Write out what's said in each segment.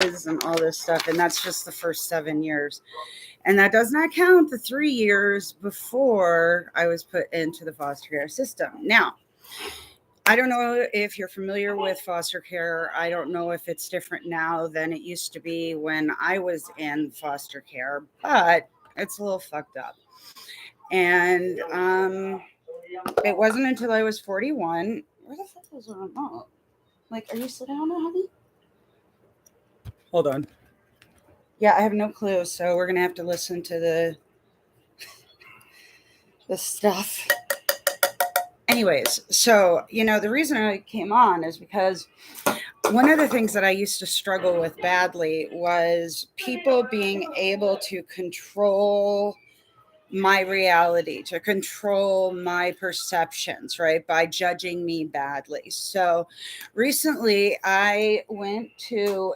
and all this stuff. And that's just the first 7 years. And that does not count the 3 years before I was put into the foster care system. Now, I don't know if you're familiar with foster care. I don't know if it's different now than it used to be when I was in foster care, but it's a little fucked up. And it wasn't until I was 41. Where the fuck is the remote? Like, are you sitting on it, honey? Hold on. Yeah, I have no clue. So we're gonna have to listen to the stuff. Anyways, so the reason I came on is because one of the things that I used to struggle with badly was people being able to control my reality, to control my perceptions, right? By judging me badly. So recently I went to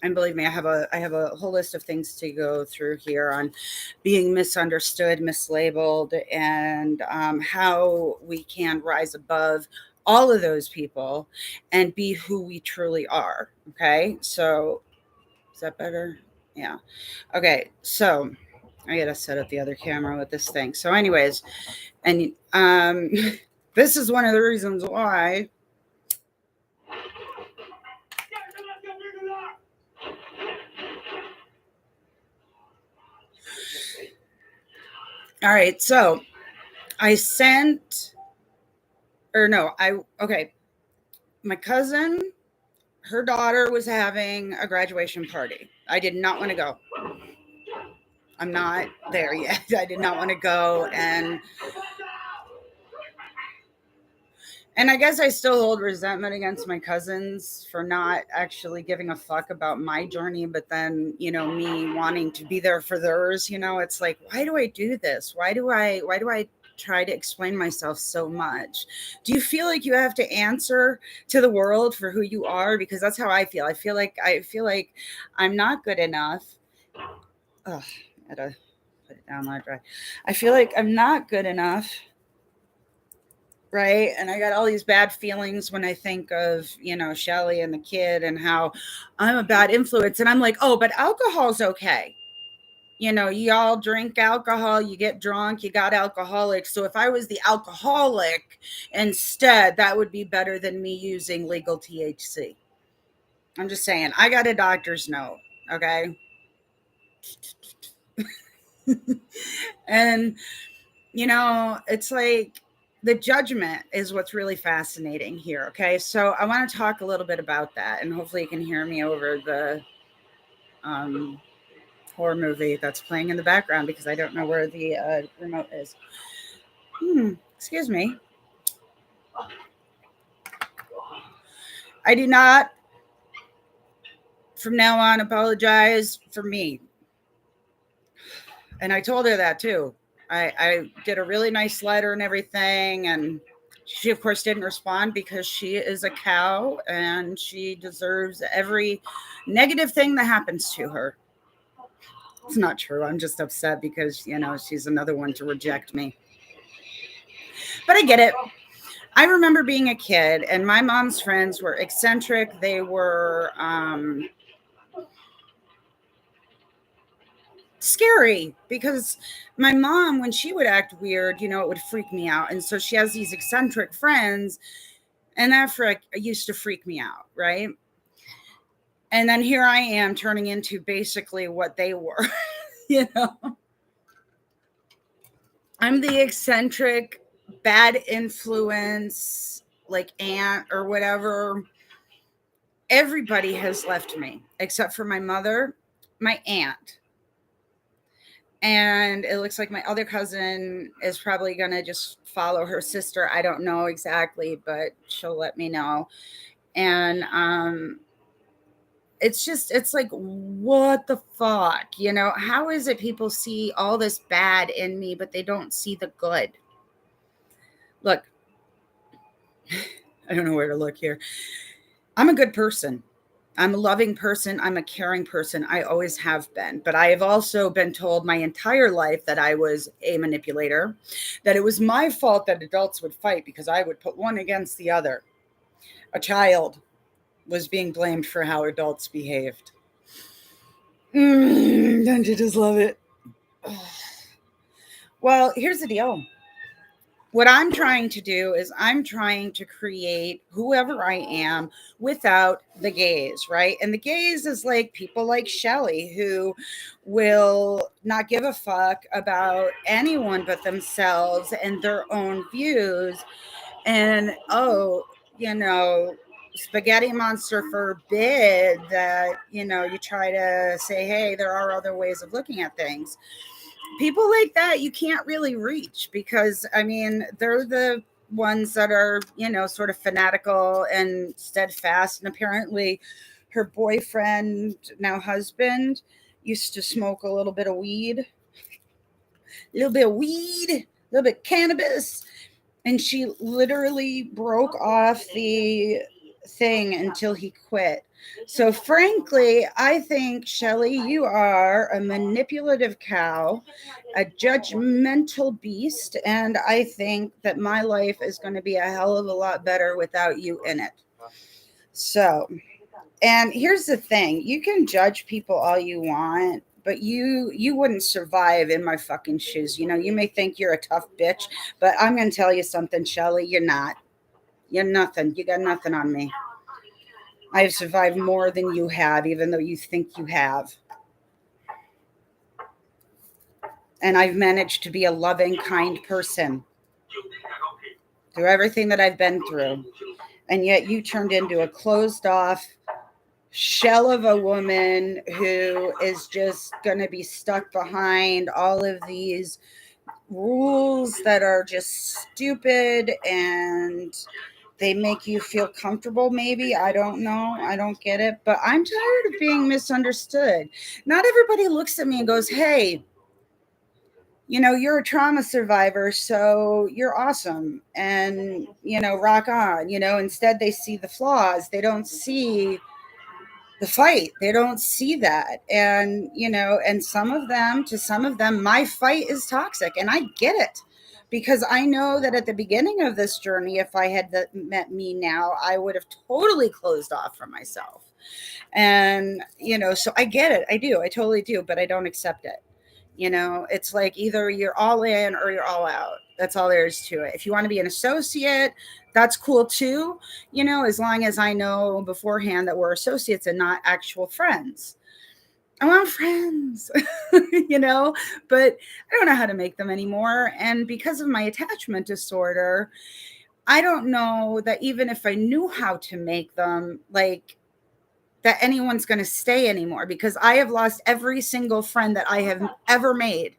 and believe me, I have a whole list of things to go through here on being misunderstood, mislabeled, and how we can rise above all of those people and be who we truly are. Okay, so is that better? Yeah. Okay, so I gotta set up the other camera with this thing. So, anyways, and this is one of the reasons why. All right, so I sent, or no, okay, my cousin, her daughter was having a graduation party. I did not want to go. I'm not there yet. I did not want to go, and I guess I still hold resentment against my cousins for not actually giving a fuck about my journey, but then, me wanting to be there for theirs, it's like, why do I do this? Why do I try to explain myself so much? Do you feel like you have to answer to the world for who you are? Because that's how I feel. I feel like I'm not good enough. Ugh, I gotta put it down like dry. I feel like I'm not good enough, right? And I got all these bad feelings when I think of, Shelly and the kid and how I'm a bad influence. And I'm like, oh, but alcohol's okay. Y'all drink alcohol, you get drunk, you got alcoholic. So if I was the alcoholic instead, that would be better than me using legal THC. I'm just saying, I got a doctor's note, okay? And, it's like, the judgment is what's really fascinating here. Okay. So I want to talk a little bit about that, and hopefully you can hear me over the horror movie that's playing in the background because I don't know where the remote is. Excuse me. I do not, from now on, apologize for me. And I told her that too. I did a really nice letter and everything, and she, of course, didn't respond because she is a cow and she deserves every negative thing that happens to her. It's not true. I'm just upset because, she's another one to reject me. But I get it. I remember being a kid and my mom's friends were eccentric. They were scary because my mom, when she would act weird, it would freak me out. And so she has these eccentric friends, and that used to freak me out, right? And then here I am turning into basically what they were. I'm the eccentric, bad influence, like aunt or whatever. Everybody has left me except for my mother, my aunt. And it looks like my other cousin is probably going to just follow her sister. I don't know exactly, but she'll let me know. And it's like, what the fuck? How is it people see all this bad in me, but they don't see the good? Look, I don't know where to look here. I'm a good person. I'm a loving person. I'm a caring person. I always have been. But I have also been told my entire life that I was a manipulator, that it was my fault that adults would fight because I would put one against the other. A child, was being blamed for how adults behaved. Don't you just love it? Well, here's the deal. What I'm trying to do is I'm trying to create whoever I am without the gaze, right? And the gaze is like people like Shelley who will not give a fuck about anyone but themselves and their own views. And spaghetti monster forbid that, you try to say, hey, there are other ways of looking at things. People like that you can't really reach because they're the ones that are sort of fanatical and steadfast, and apparently her boyfriend, now husband, used to smoke a little bit of weed, a little bit of cannabis, and she literally broke off the thing until he quit. So frankly, I think, Shelley, you are a manipulative cow, a judgmental beast, and I think that my life is going to be a hell of a lot better without you in it. So, and here's the thing, you can judge people all you want, but you wouldn't survive in my fucking shoes. You may think you're a tough bitch, but I'm going to tell you something, Shelley, you're not. You're nothing. You got nothing on me. I've survived more than you have, even though you think you have. And I've managed to be a loving, kind person through everything that I've been through. And yet you turned into a closed off shell of a woman who is just going to be stuck behind all of these rules that are just stupid and they make you feel comfortable. Maybe, I don't know, I don't get it, but I'm tired of being misunderstood. Not everybody looks at me and goes, hey, you're a trauma survivor, so you're awesome and rock on. Instead they see the flaws, they don't see the fight, they don't see that. And and some of them, my fight is toxic, and I get it, because I know that at the beginning of this journey, if I had met me now, I would have totally closed off from myself. And so I get it, I totally do, but I don't accept it. It's like either you're all in or you're all out. That's all there is to it. If you want to be an associate, that's cool too, as long as I know beforehand that we're associates and not actual friends. I want friends, but I don't know how to make them anymore. And because of my attachment disorder, I don't know that even if I knew how to make them, like, that anyone's going to stay anymore, because I have lost every single friend that I have ever made,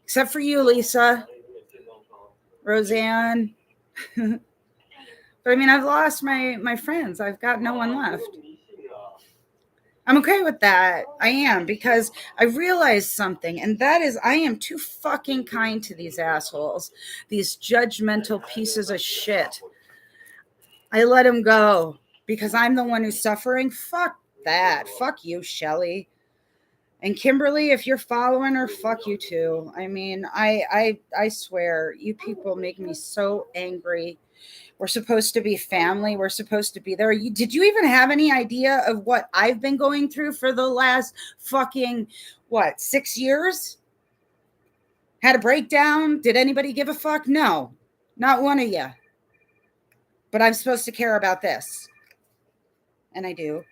except for you, Lisa, Roseanne. But I've lost my friends. I've got no one left. I'm okay with that. I am, because I realized something, and that is I am too fucking kind to these assholes, these judgmental pieces of shit. I let them go because I'm the one who's suffering. Fuck that. Fuck you, Shelley. And Kimberly, if you're following her, fuck you too. I swear, you people make me so angry. We're supposed to be family. We're supposed to be there. Did you even have any idea of what I've been going through for the last fucking, 6 years? Had a breakdown? Did anybody give a fuck? No, not one of you. But I'm supposed to care about this. And I do.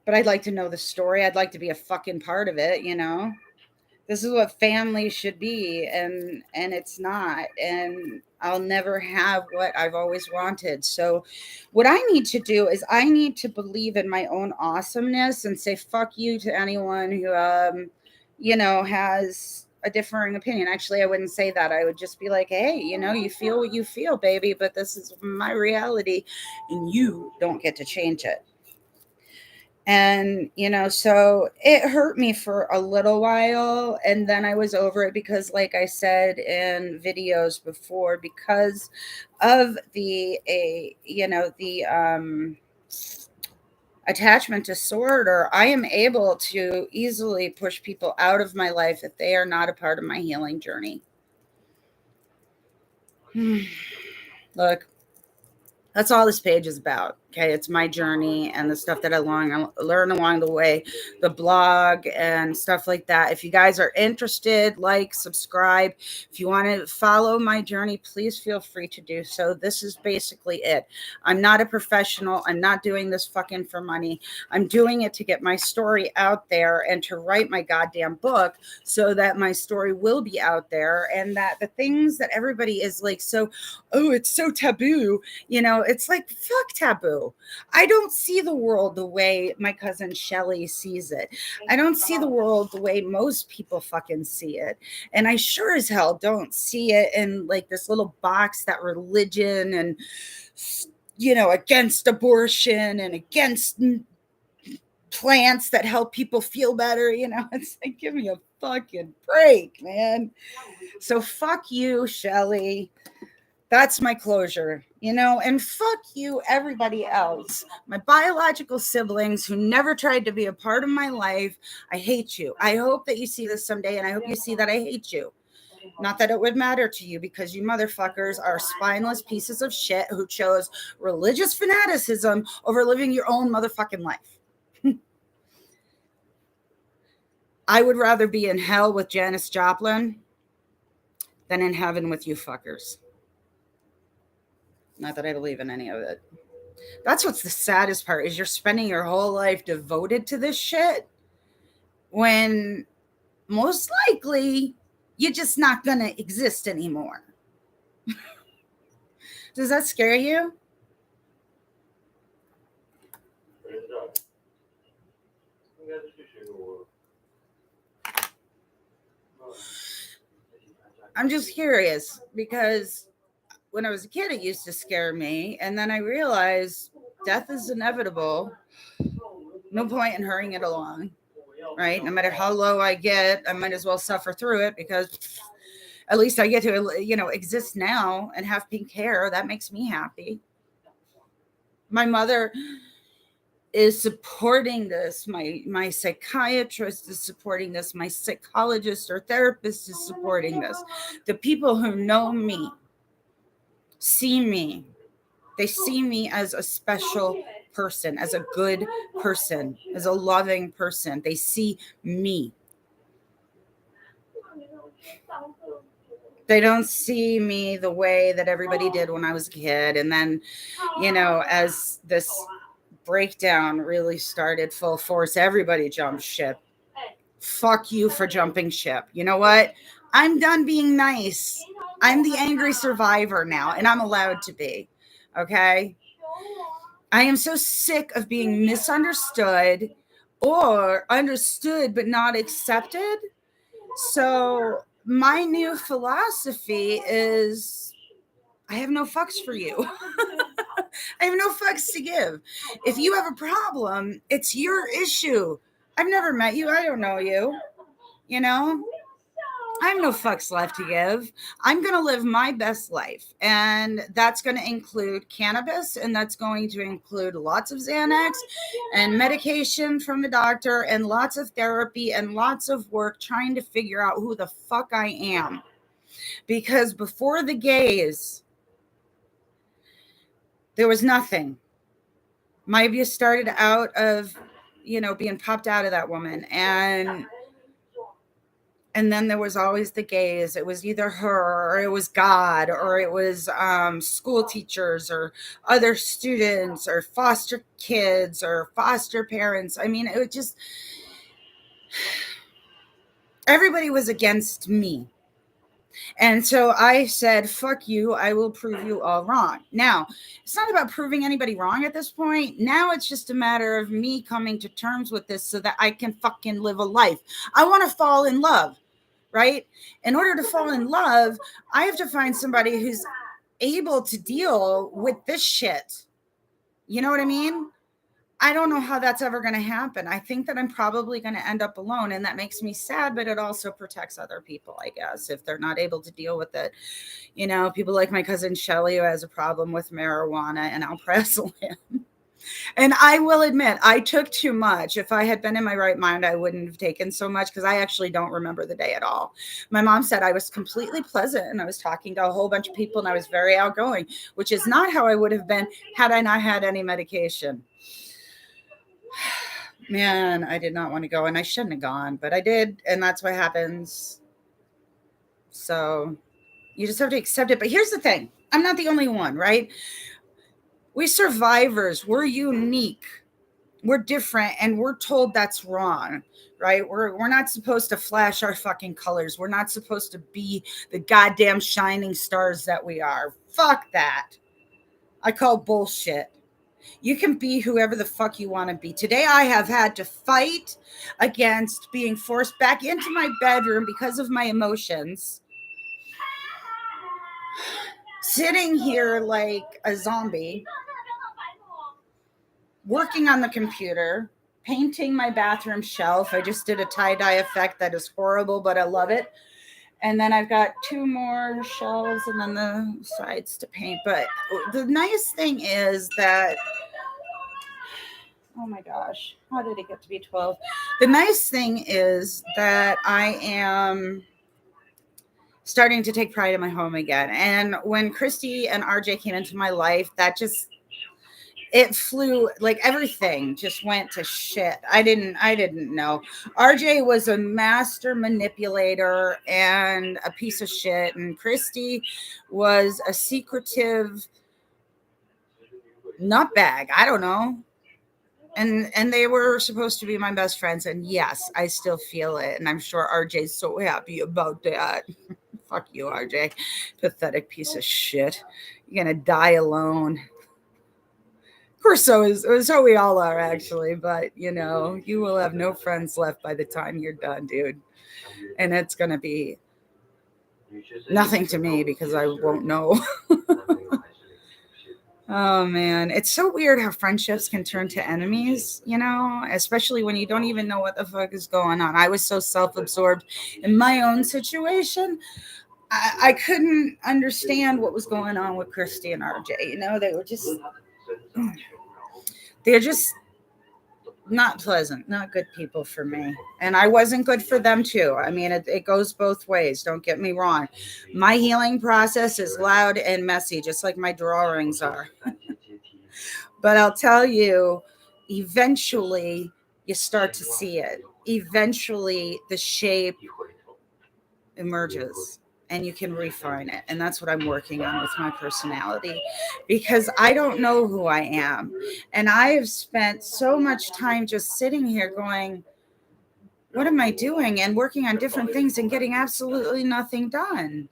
But I'd like to know the story. I'd like to be a fucking part of it, This is what family should be, and it's not. And I'll never have what I've always wanted. So what I need to do is I need to believe in my own awesomeness and say fuck you to anyone who has a differing opinion. Actually, I wouldn't say that. I would just be like, hey, you feel what you feel, baby, but this is my reality and you don't get to change it. And, so it hurt me for a little while, and then I was over it because, like I said in videos before, because of the attachment disorder, I am able to easily push people out of my life if they are not a part of my healing journey. Look, that's all this page is about. Okay, it's my journey and the stuff that I learn along the way, the blog and stuff like that. If you guys are interested, like, subscribe. If you want to follow my journey, please feel free to do so. This is basically it. I'm not a professional. I'm not doing this fucking for money. I'm doing it to get my story out there and to write my goddamn book so that my story will be out there, and that the things that everybody is like, so, oh, it's so taboo. It's like, fuck taboo. I don't see the world the way my cousin Shelly sees it. I don't see the world the way most people fucking see it. And I sure as hell don't see it in like this little box that religion and, against abortion and against plants that help people feel better. It's like, give me a fucking break, man. So fuck you, Shelly. That's my closure, and fuck you, everybody else. My biological siblings who never tried to be a part of my life. I hate you. I hope that you see this someday, and I hope you see that I hate you. Not that it would matter to you, because you motherfuckers are spineless pieces of shit who chose religious fanaticism over living your own motherfucking life. I would rather be in hell with Janis Joplin than in heaven with you fuckers. Not that I believe in any of it. That's what's the saddest part, is you're spending your whole life devoted to this shit when most likely you're just not going to exist anymore. Does that scare you? I'm just curious, because when I was a kid, it used to scare me. And then I realized death is inevitable. No point in hurrying it along, right? No matter how low I get, I might as well suffer through it, because at least I get to, exist now and have pink hair. That makes me happy. My mother is supporting this. My psychiatrist is supporting this. My psychologist or therapist is supporting this. The people who know me see me. They see me as a special person, as a good person, as a loving person. They see me. They don't see me the way that everybody did when I was a kid. And then, as this breakdown really started full force, everybody jumped ship. Fuck you for jumping ship. You know what? I'm done being nice. I'm the angry survivor now, and I'm allowed to be. Okay? I am so sick of being misunderstood or understood but not accepted. So my new philosophy is, I have no fucks for you. I have no fucks to give. If you have a problem, it's your issue. I've never met you. I don't know you. I have no fucks left to give. I'm going to live my best life. And that's going to include cannabis. And that's going to include lots of Xanax and medication from the doctor and lots of therapy and lots of work trying to figure out who the fuck I am. Because before the gays, there was nothing. My abuse started out of, being popped out of that woman. And then there was always the gays. It was either her, or it was God, or it was school teachers or other students or foster kids or foster parents. I mean, it was just, everybody was against me. And so I said, fuck you. I will prove you all wrong. Now, it's not about proving anybody wrong at this point. Now it's just a matter of me coming to terms with this so that I can fucking live a life. I want to fall in love. Right? In order to fall in love, I have to find somebody who's able to deal with this shit. You know what I mean? I don't know how that's ever going to happen. I think that I'm probably going to end up alone, and that makes me sad, but it also protects other people, I guess, if they're not able to deal with it. People like my cousin Shelly, who has a problem with marijuana, and I'll press him. And I will admit, I took too much. If I had been in my right mind, I wouldn't have taken so much because I actually don't remember the day at all. My mom said I was completely pleasant and I was talking to a whole bunch of people and I was very outgoing, which is not how I would have been had I not had any medication. Man, I did not want to go and I shouldn't have gone, but I did. And that's what happens. So you just have to accept it. But here's the thing, I'm not the only one, right? We survivors, we're unique. We're different and we're told that's wrong, right? We're not supposed to flash our fucking colors. We're not supposed to be the goddamn shining stars that we are. Fuck that. I call bullshit. You can be whoever the fuck you want to be. Today I have had to fight against being forced back into my bedroom because of my emotions. Sitting here like a zombie, working on the computer, painting my bathroom shelf. I just did a tie-dye effect that is horrible, but I love it. And then I've got 2 more shelves and then the sides to paint. But the nice thing is that, oh my gosh, how did it get to be 12? The nice thing is that I am starting to take pride in my home again. And when Christy and RJ came into my life, that just, it flew, like everything just went to shit. I didn't know. RJ was a master manipulator and a piece of shit. And Christy was a secretive nutbag. I don't know. And they were supposed to be my best friends. And yes, I still feel it. And I'm sure RJ's so happy about that. Fuck you, RJ. Pathetic piece of shit. You're going to die alone. Of course, so we all are, actually. But, you know, you will have no friends left by the time you're done, dude. And it's going to be nothing to me because I won't know. Oh, man. It's so weird how friendships can turn to enemies, you know, especially when you don't even know what the fuck is going on. I was so self-absorbed in my own situation. I couldn't understand what was going on with Christy and RJ. You know, they're just not pleasant, not good people for me. And I wasn't good for them too. I mean, it goes both ways. Don't get me wrong. My healing process is loud and messy, just like my drawings are. But I'll tell you, eventually you start to see it. Eventually the shape emerges and you can refine it. And that's what I'm working on with my personality, because I don't know who I am. And I have spent so much time just sitting here going, what am I doing? And working on different things and getting absolutely nothing done.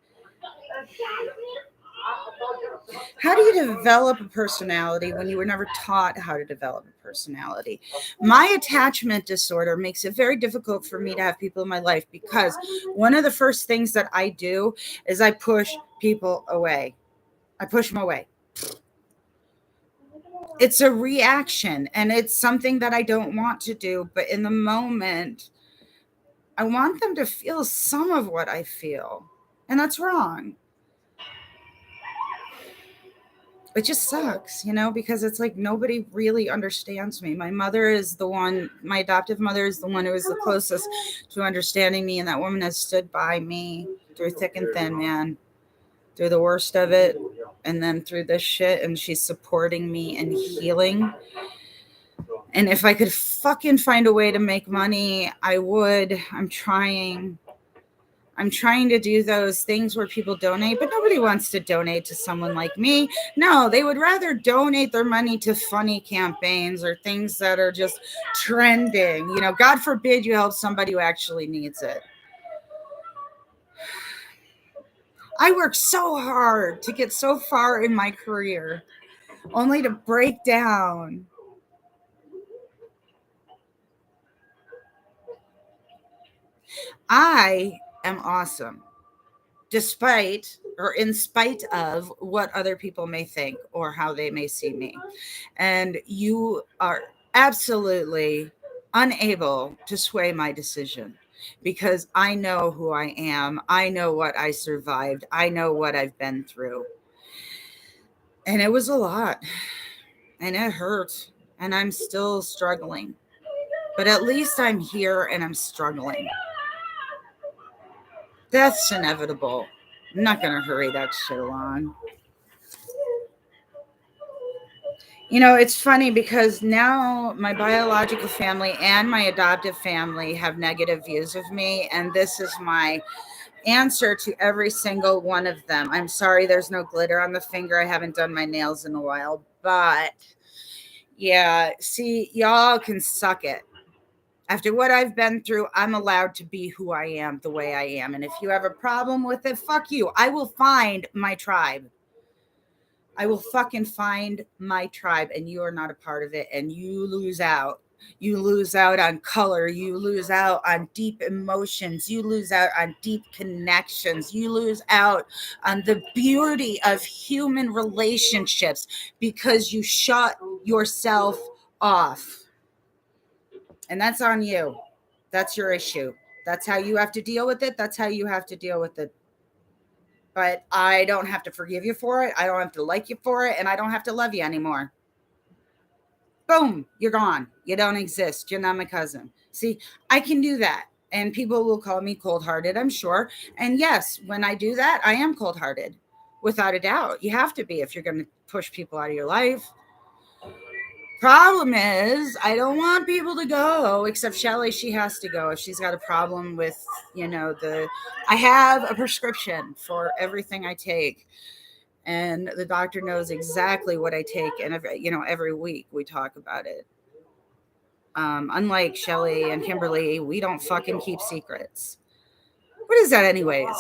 How do you develop a personality when you were never taught how to develop a personality? My attachment disorder makes it very difficult for me to have people in my life, because one of the first things that I do is I push people away. I push them away. It's a reaction and it's something that I don't want to do, but in the moment, I want them to feel some of what I feel. And that's wrong. It just sucks, you know, because it's like nobody really understands me. My mother is the one, my adoptive mother is the one who is the closest to understanding me. And that woman has stood by me through thick and thin, man, through the worst of it. And then through this shit. And she's supporting me and healing. And if I could fucking find a way to make money, I would. I'm trying to do those things where people donate, but nobody wants to donate to someone like me. No, they would rather donate their money to funny campaigns or things that are just trending. You know, God forbid you help somebody who actually needs it. I worked so hard to get so far in my career, only to break down. I am awesome, despite or in spite of what other people may think or how they may see me. And you are absolutely unable to sway my decision, because I know who I am. I know what I survived. I know what I've been through. And it was a lot. And it hurt. and I'm still struggling. But at least I'm here and I'm struggling. Death's inevitable. I'm not going to hurry that shit along. You know, it's funny because now my biological family and my adoptive family have negative views of me, and this is my answer to every single one of them. I'm sorry there's no glitter on the finger. I haven't done my nails in a while, but yeah, see, y'all can suck it. After what I've been through, I'm allowed to be who I am the way I am. And if you have a problem with it, fuck you. I will find my tribe. I will fucking find my tribe, and you are not a part of it, and you lose out. You lose out on color. You lose out on deep emotions. You lose out on deep connections. You lose out on the beauty of human relationships because you shut yourself off. And that's on you. That's your issue. That's how you have to deal with it. That's how you have to deal with it. But I don't have to forgive you for it. I don't have to like you for it. And I don't have to love you anymore. Boom, you're gone. You don't exist. You're not my cousin. See, I can do that. And people will call me cold-hearted, I'm sure. And yes, when I do that, I am cold-hearted. Without a doubt. You have to be if you're going to push people out of your life. Problem is, I don't want people to go, except Shelly. She has to go if she's got a problem with, I have a prescription for everything I take, and the doctor knows exactly what I take, and every week we talk about it. Unlike Shelly and Kimberly, we don't fucking keep secrets. What is that, anyways?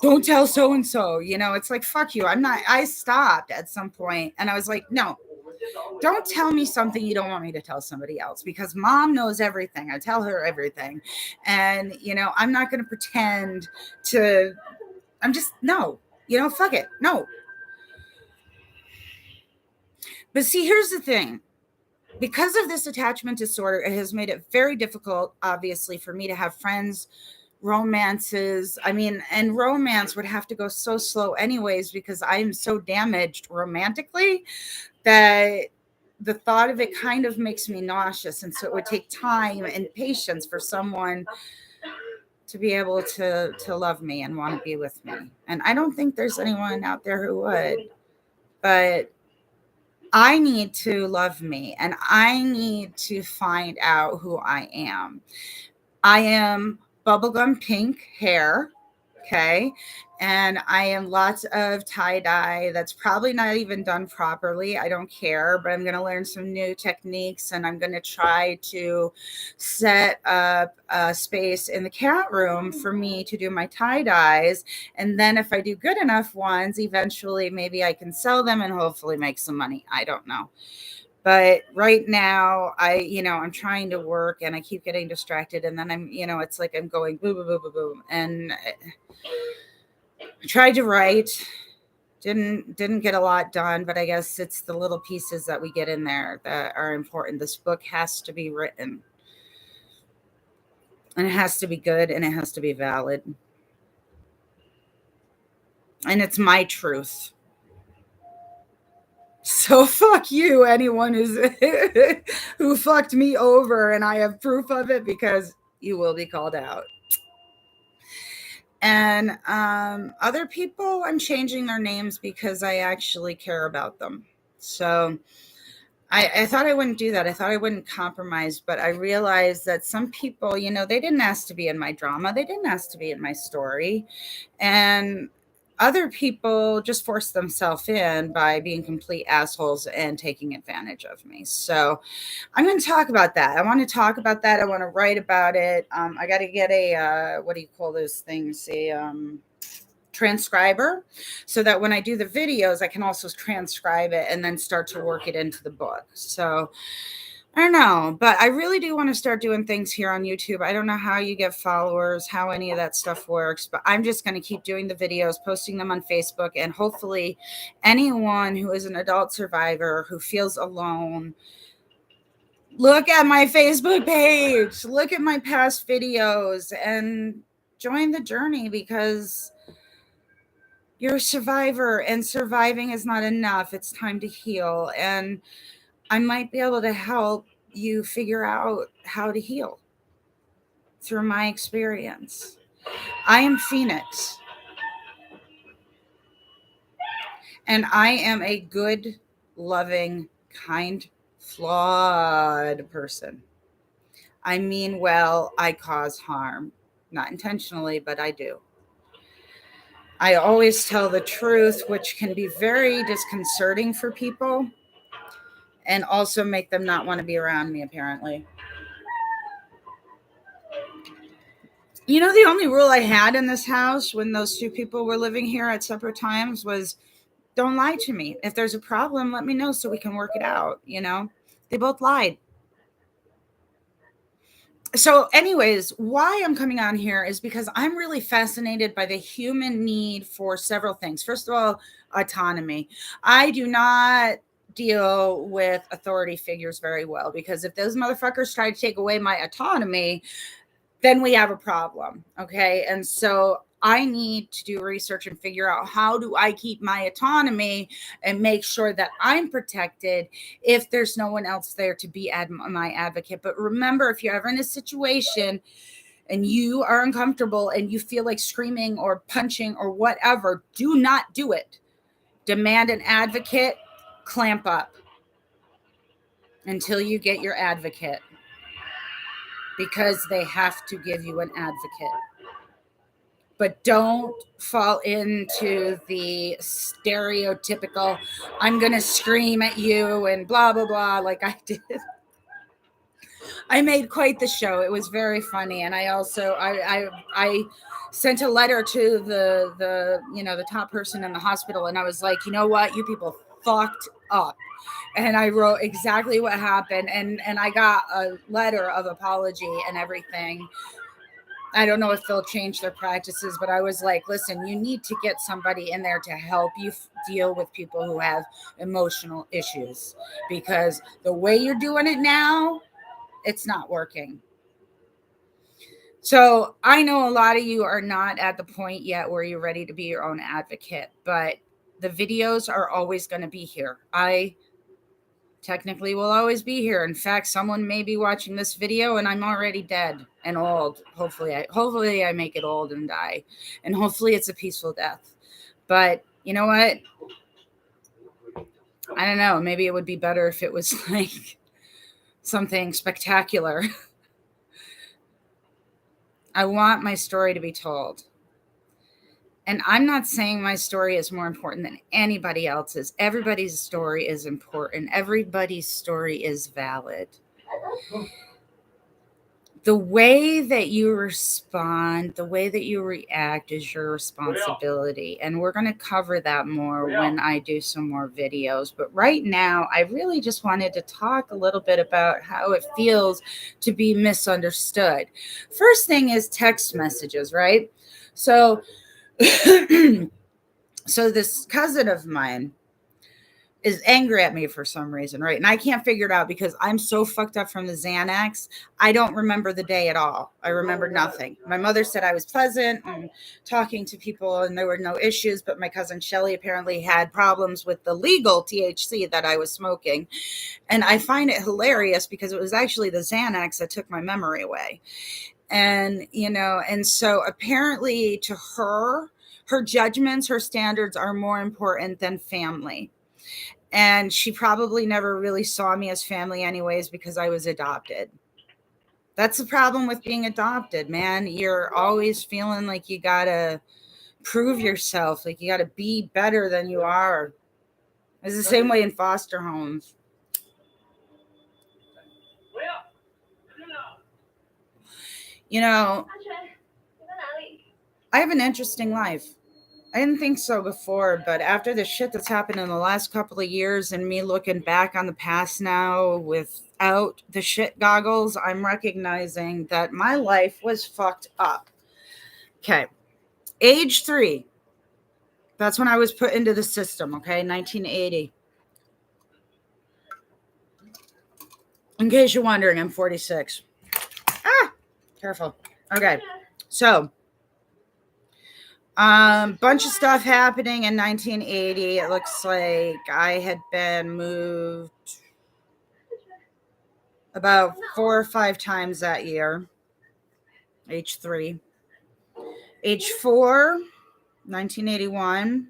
Don't tell so and so. It's like, fuck you. I stopped at some point, and I was like, no. Don't tell me something you don't want me to tell somebody else, because mom knows everything. I tell her everything. And, I'm not going to pretend no, fuck it. No. But see, here's the thing. Because of this attachment disorder, it has made it very difficult, obviously, for me to have friends, romances. And romance would have to go so slow anyways, because I am so damaged romantically that the thought of it kind of makes me nauseous. And so it would take time and patience for someone to be able to love me and want to be with me. And I don't think there's anyone out there who would. But I need to love me, and I need to find out who I am. I am bubblegum pink hair. Okay. And I am lots of tie-dye that's probably not even done properly. I don't care, but I'm going to learn some new techniques, and I'm going to try to set up a space in the cat room for me to do my tie-dyes. And then if I do good enough ones, eventually maybe I can sell them and hopefully make some money. I don't know. But right now, I'm trying to work, and I keep getting distracted, and then it's like I'm going boom, boom, boom, boom, boom. And I tried to write, didn't get a lot done, but I guess it's the little pieces that we get in there that are important. This book has to be written, and it has to be good, and it has to be valid. And it's my truth. So fuck you, anyone who fucked me over, and I have proof of it, because you will be called out. And other people, I'm changing their names because I actually care about them. So I thought I wouldn't do that. I thought I wouldn't compromise, but I realized that some people, they didn't ask to be in my drama. They didn't ask to be in my story. And other people just force themselves in by being complete assholes and taking advantage of me. So I'm going to talk about that. I want to talk about that. I want to write about it. I got to get a, what do you call those things? A transcriber, so that when I do the videos, I can also transcribe it and then start to work it into the book. So I don't know, but I really do want to start doing things here on YouTube. I don't know how you get followers, how any of that stuff works, but I'm just going to keep doing the videos, posting them on Facebook, and hopefully anyone who is an adult survivor who feels alone, look at my Facebook page, look at my past videos, and join the journey, because you're a survivor, and surviving is not enough. It's time to heal. And I might be able to help you figure out how to heal through my experience. I am Phoenix, and I am a good, loving, kind, flawed person. I mean well, I cause harm. Not intentionally, but I do. I always tell the truth, which can be very disconcerting for people and also make them not want to be around me, apparently. You know, the only rule I had in this house when those two people were living here at separate times was don't lie to me. If there's a problem, let me know so we can work it out. You know, they both lied. So, anyways, why I'm coming on here is because I'm really fascinated by the human need for several things. First of all, autonomy. I do not deal with authority figures very well because if those motherfuckers try to take away my autonomy, then we have a problem. Okay. And so I need to do research and figure out how do I keep my autonomy and make sure that I'm protected if there's no one else there to be my advocate. But remember, if you're ever in a situation and you are uncomfortable and you feel like screaming or punching or whatever, do not do it. Demand an advocate, clamp up until you get your advocate because they have to give you an advocate. But don't fall into the stereotypical, I'm going to scream at you and blah, blah, blah, like I did. I made quite the show. It was very funny. And I also, I sent a letter to the top person in the hospital. And I was like, you know what? You people fucked up. And I wrote exactly what happened. And I got a letter of apology and everything. I don't know if they'll change their practices, but I was like, listen, you need to get somebody in there to help you deal with people who have emotional issues because the way you're doing it now, it's not working. So I know a lot of you are not at the point yet where you're ready to be your own advocate, but the videos are always going to be here. I technically will always be here. In fact, someone may be watching this video and I'm already dead and old. Hopefully I make it old and die. And hopefully it's a peaceful death. But you know what? I don't know. Maybe it would be better if it was like something spectacular. I want my story to be told. And I'm not saying my story is more important than anybody else's. Everybody's story is important. Everybody's story is valid. The way that you respond, the way that you react is your responsibility. And we're going to cover that more when I do some more videos. But right now, I really just wanted to talk a little bit about how it feels to be misunderstood. First thing is text messages, right? So this cousin of mine is angry at me for some reason, right? And I can't figure it out because I'm so fucked up from the Xanax. I don't remember the day at all. I remember nothing. My mother said I was pleasant and talking to people and there were no issues, but my cousin Shelly apparently had problems with the legal THC that I was smoking. And I find it hilarious because it was actually the Xanax that took my memory away. And, and so apparently to her judgments, her standards are more important than family. And she probably never really saw me as family anyways because I was adopted. That's the problem with being adopted, man. You're always feeling like you got to prove yourself, like you got to be better than you are. It's the same way in foster homes. I have an interesting life. I didn't think so before, but after the shit that's happened in the last couple of years and me looking back on the past now without the shit goggles, I'm recognizing that my life was fucked up. Okay. Age 3. That's when I was put into the system, okay? 1980. In case you're wondering, I'm 46. Careful. Okay. So, bunch of stuff happening in 1980. It looks like I had been moved about 4 or 5 times that year. Age 3. Age 4, 1981.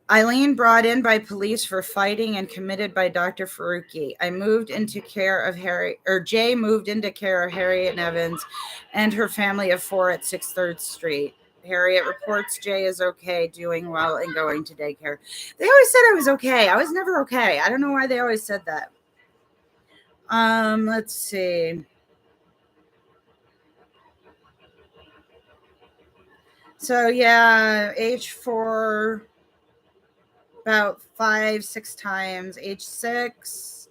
Eileen brought in by police for fighting and committed by Dr. Faruqi. I moved into care of Jay moved into care of Harriet Evans and her family of 4 at 6th Street. Harriet reports Jay is okay, doing well, and going to daycare. They always said I was okay. I was never okay. I don't know why they always said that. Let's see. So yeah, age 4, about 5, 6 times. Age 6.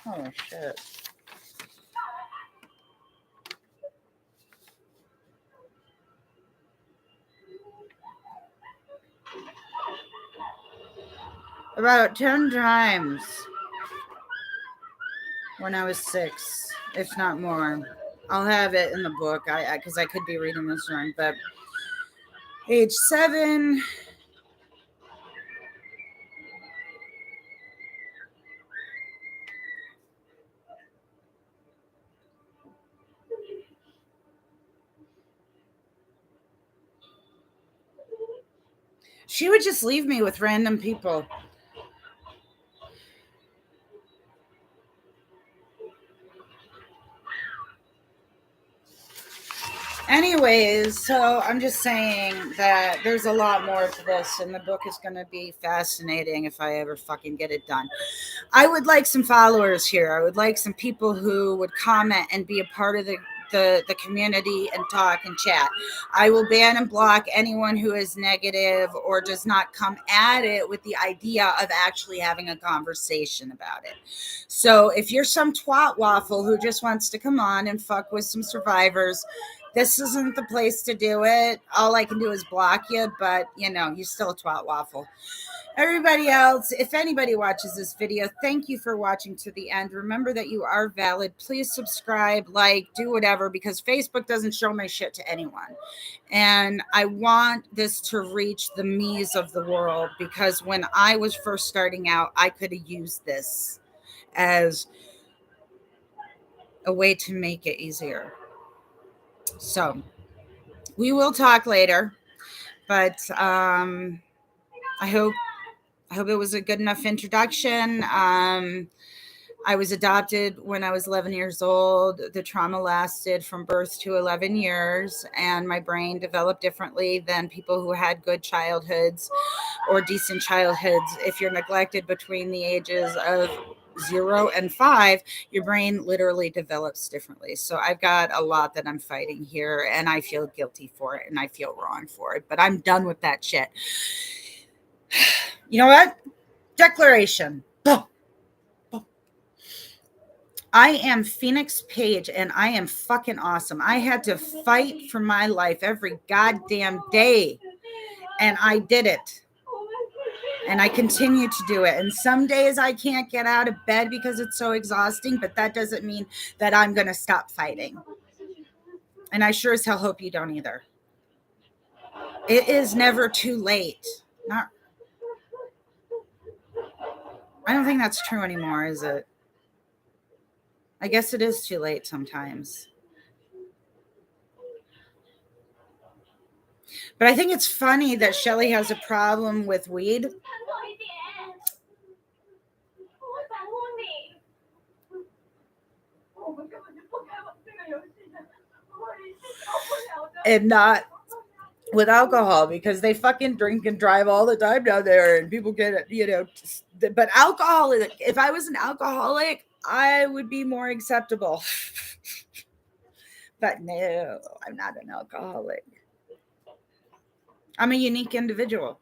Oh shit. About 10 times when I was 6, if not more. I'll have it in the book because I could be reading this wrong, but age 7. She would just leave me with random people. Anyways, so I'm just saying that there's a lot more to this, and the book is going to be fascinating if I ever fucking get it done. I would like some followers here. I would like some people who would comment and be a part of the community and talk and chat. I will ban and block anyone who is negative or does not come at it with the idea of actually having a conversation about it. So if you're some twat waffle who just wants to come on and fuck with some survivors, this isn't the place to do it. All I can do is block you, but you're still a twat waffle. Everybody else, if anybody watches this video, thank you for watching to the end. Remember that you are valid. Please subscribe, do whatever, because Facebook doesn't show my shit to anyone. And I want this to reach the me's of the world, because when I was first starting out, I could have used this as a way to make it easier. So we will talk later, but I hope it was a good enough introduction. I was adopted when I was 11 years old. The trauma lasted from birth to 11 years, and my brain developed differently than people who had good childhoods or decent childhoods. If you're neglected between the ages of 0 and 5, your brain literally develops differently. So I've got a lot that I'm fighting here, and I feel guilty for it, and I feel wrong for it, but I'm done with that shit. You know what? Declaration. I am Phoenix Page, and I am fucking awesome. I had to fight for my life every goddamn day, and I did it. And I continue to do it. And some days I can't get out of bed because it's so exhausting, but that doesn't mean that I'm going to stop fighting. And I sure as hell hope you don't either. It is never too late. I don't think that's true anymore, is it? I guess it is too late sometimes. But I think it's funny that Shelly has a problem with weed. And not with alcohol, because they fucking drink and drive all the time down there, and people get it, but alcohol, if I was an alcoholic, I would be more acceptable. But no, I'm not an alcoholic. I'm a unique individual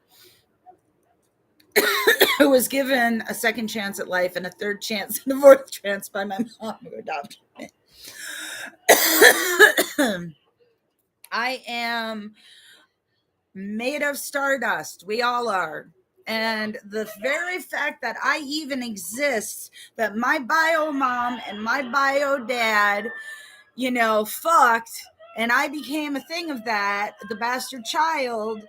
who was given a second chance at life and a third chance and a fourth chance by my mom, who adopted me. I am made of stardust. We all are. And the very fact that I even exist, that my bio mom and my bio dad, fucked, And I became a thing of that, the bastard child.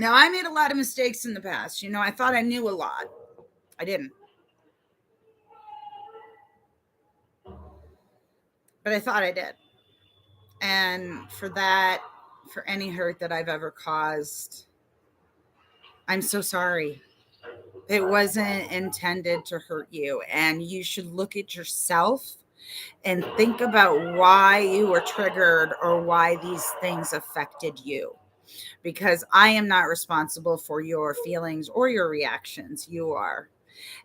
Now, I made a lot of mistakes in the past. I thought I knew a lot. I didn't. But I thought I did. And for that, for any hurt that I've ever caused, I'm so sorry. It wasn't intended to hurt you. And you should look at yourself and think about why you were triggered or why these things affected you. Because I am not responsible for your feelings or your reactions. You are.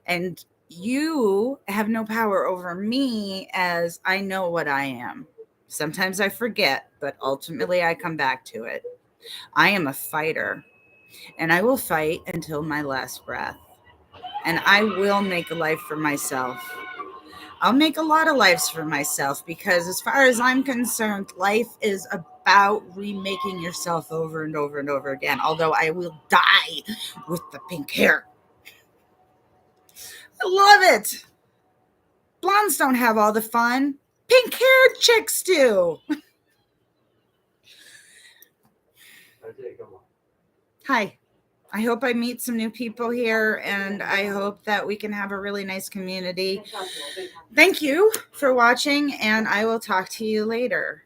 And you have no power over me, as I know what I am. Sometimes I forget, but ultimately I come back to it. I am a fighter, and I will fight until my last breath. And I will make a life for myself. I'll make a lot of lives for myself, because as far as I'm concerned, life is about remaking yourself over and over and over again. Although I will die with the pink hair. I love it. Blondes don't have all the fun. Pink haired chicks do. Hi. I hope I meet some new people here, and I hope that we can have a really nice community. Thank you for watching, and I will talk to you later.